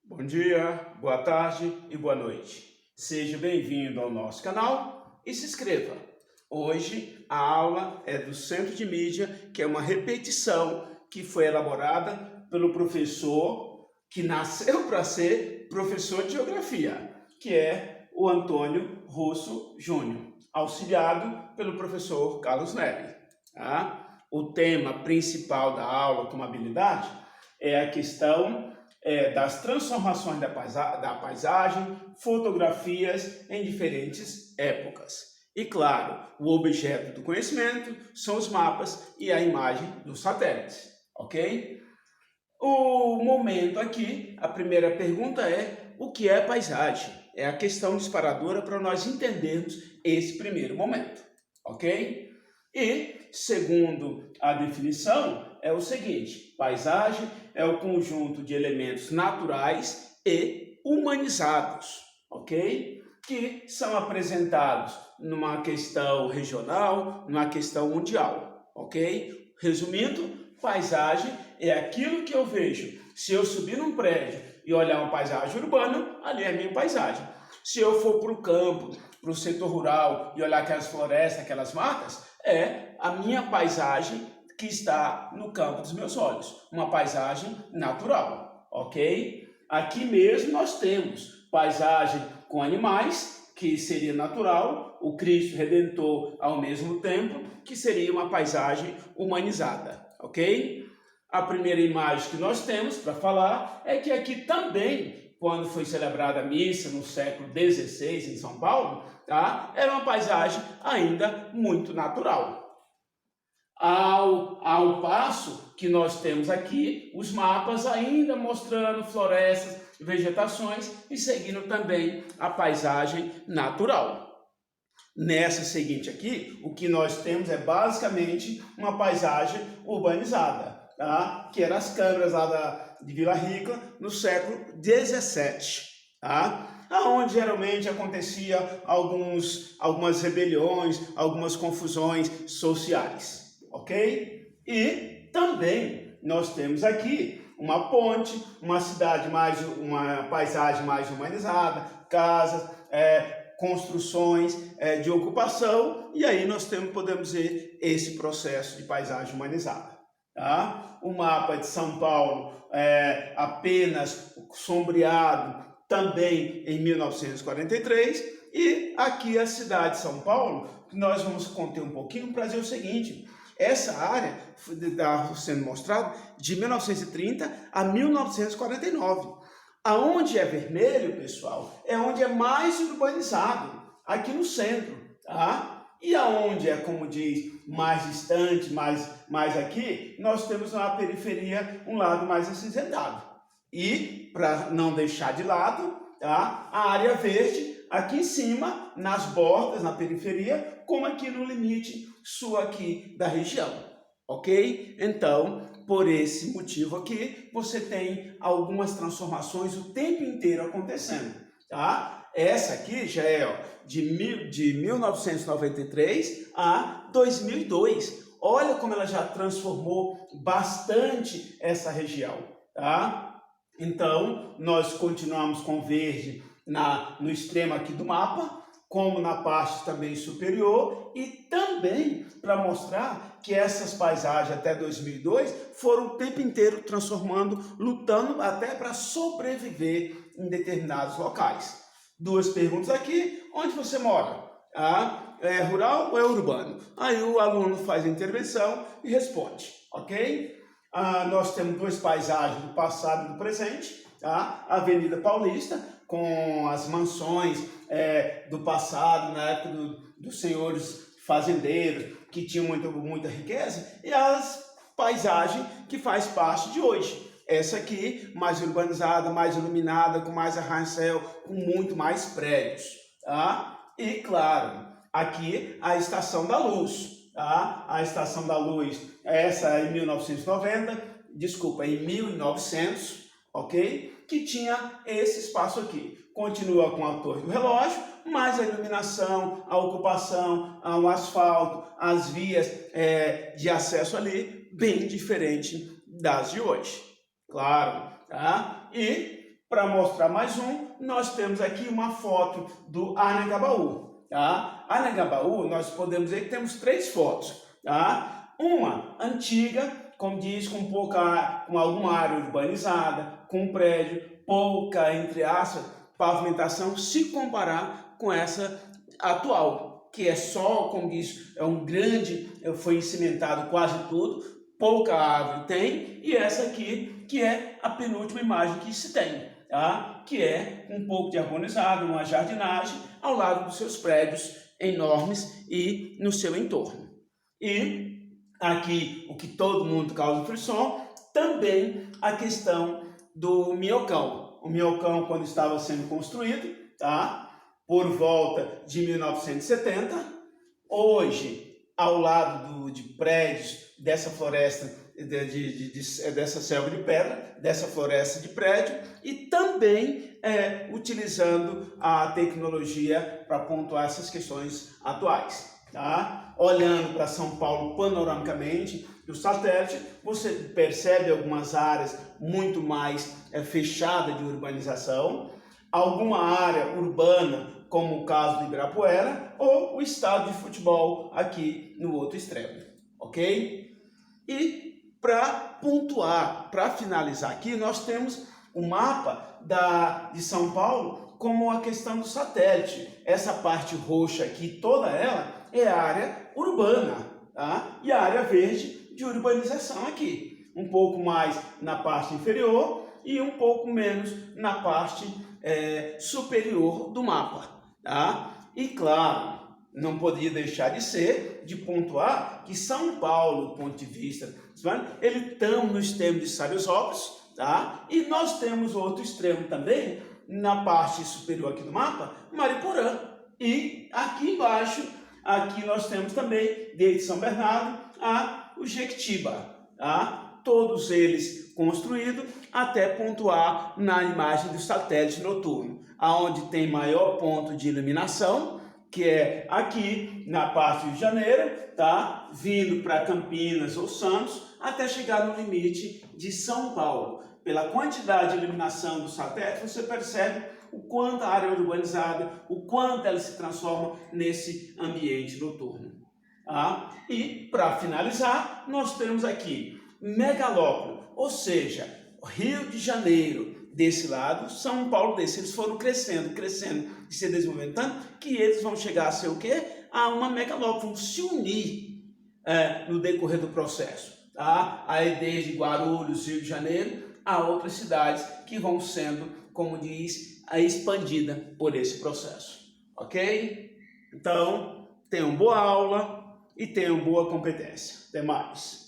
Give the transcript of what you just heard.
Bom dia, boa tarde e boa noite. Seja bem-vindo ao nosso canal e se inscreva. Hoje a aula é do Centro de Mídia, que é uma repetição que foi elaborada pelo professor que nasceu para ser professor de Geografia, que é o Antônio Russo Júnior, auxiliado pelo professor Carlos Neri. Tá? O tema principal da aula como habilidade é a questão das transformações da paisagem, fotografias em diferentes épocas. E claro, o objeto do conhecimento são os mapas e a imagem dos satélites, ok? O momento aqui, a primeira pergunta é: o que é paisagem? É a questão disparadora para nós entendermos esse primeiro momento, ok? E, segundo a definição, é o seguinte: paisagem é o conjunto de elementos naturais e humanizados, ok? Que são apresentados numa questão regional, numa questão mundial, ok? Resumindo, paisagem é aquilo que eu vejo. Se eu subir num prédio e olhar uma paisagem urbana, ali é a minha paisagem. Se eu for para o campo, para o setor rural e olhar aquelas florestas, aquelas matas, é a minha paisagem que está no campo dos meus olhos, uma paisagem natural, ok? Aqui mesmo nós temos paisagem com animais, que seria natural, o Cristo Redentor ao mesmo tempo, que seria uma paisagem humanizada, ok? A primeira imagem que nós temos para falar é que aqui também, quando foi celebrada a missa no século XVI em São Paulo, tá? Era uma paisagem ainda muito natural. Ao passo que nós temos aqui os mapas ainda mostrando florestas, vegetações e seguindo também a paisagem natural. Nessa seguinte aqui, o que nós temos é basicamente uma paisagem urbanizada, tá? Que eram as câmaras lá de Vila Rica no século XVII, tá? Onde geralmente acontecia algumas rebeliões, algumas confusões sociais, ok? E também nós temos aqui uma ponte, uma paisagem mais humanizada, casas, construções de ocupação, e aí nós podemos ver esse processo de paisagem humanizada. Tá? O mapa de São Paulo apenas sombreado também em 1943, e aqui a cidade de São Paulo, que nós vamos conter um pouquinho para dizer o seguinte: essa área está sendo mostrada de 1930 a 1949. Aonde é vermelho, pessoal, é onde é mais urbanizado, aqui no centro, tá? E aonde é, como diz, mais distante, mais aqui, nós temos na periferia um lado mais acinzentado. E, para não deixar de lado, tá? A área verde, aqui em cima, nas bordas, na periferia, como aqui no limite sul aqui da região, ok? Então, por esse motivo aqui, você tem algumas transformações o tempo inteiro acontecendo, tá? Essa aqui já é de 1993 a 2002. Olha como ela já transformou bastante essa região, tá? Então, nós continuamos com verde no extremo aqui do mapa, como na parte também superior, e também para mostrar que essas paisagens até 2002 foram o tempo inteiro transformando, lutando até para sobreviver em determinados locais. Duas perguntas aqui: onde você mora? É rural ou é urbano? Aí o aluno faz a intervenção e responde, ok? Nós temos duas paisagens do passado e do presente, tá? A Avenida Paulista, com as mansões do passado, na época dos senhores fazendeiros, que tinham muita riqueza, e as paisagens que faz parte de hoje. Essa aqui, mais urbanizada, mais iluminada, com mais arranha-céu, com muito mais prédios, tá? E, claro, aqui a Estação da Luz, tá? A Estação da Luz, essa em 1900, ok? Que tinha esse espaço aqui. Continua com a Torre do Relógio, mas a iluminação, a ocupação, o asfalto, as vias de acesso ali, bem diferente das de hoje. Claro, tá? E para mostrar mais um, nós temos aqui uma foto do Anhangabaú. Tá? Anhangabaú, nós podemos dizer que temos 3 fotos. Tá? Uma antiga, como diz, com alguma área urbanizada, com um prédio, pouca, entre aspas, pavimentação, se comparar com essa atual, que é só, como diz, foi cimentado quase tudo, pouca árvore tem, e essa aqui, que é a penúltima imagem que se tem, tá? Que é um pouco de arborizado, uma jardinagem ao lado dos seus prédios enormes e no seu entorno. E aqui, o que todo mundo causa frisson, também a questão do minhocão. O minhocão, quando estava sendo construído, tá? Por volta de 1970, hoje, ao lado de prédios, dessa floresta, dessa selva de pedra, dessa floresta de prédio, e também utilizando a tecnologia para pontuar essas questões atuais. Tá? Olhando para São Paulo panoramicamente, do satélite, você percebe algumas áreas muito mais fechadas de urbanização, alguma área urbana, como o caso do Ibirapuera, ou o estádio de futebol aqui no outro extremo, ok? E para pontuar, para finalizar aqui, nós temos o mapa de São Paulo como a questão do satélite. Essa parte roxa aqui, toda ela, é a área urbana, tá? E a área verde de urbanização aqui. Um pouco mais na parte inferior e um pouco menos na parte superior do mapa, tá? E claro, não poderia deixar de ser, de pontuar que São Paulo, do ponto de vista, ele está no extremo de Salesópolis, tá? E nós temos outro extremo também, na parte superior aqui do mapa, Mariporã. E aqui embaixo, aqui nós temos também, desde São Bernardo o Jequitiba, tá? Todos eles construídos até pontuar na imagem do satélite noturno, aonde tem maior ponto de iluminação, que é aqui na parte do Rio de Janeiro, tá? Vindo para Campinas ou Santos, até chegar no limite de São Paulo. Pela quantidade de iluminação do satélite, você percebe o quanto a área é urbanizada, o quanto ela se transforma nesse ambiente noturno. Tá? E, para finalizar, nós temos aqui Megalópole, ou seja, Rio de Janeiro desse lado, São Paulo desse. Eles foram crescendo e se desenvolvendo tanto que eles vão chegar a ser o quê? A uma megalópole, vão se unir no decorrer do processo. Tá? Aí desde Guarulhos, Rio de Janeiro, a outras cidades que vão sendo, como diz, expandida por esse processo. Ok? Então, tenham boa aula e tenham boa competência. Até mais!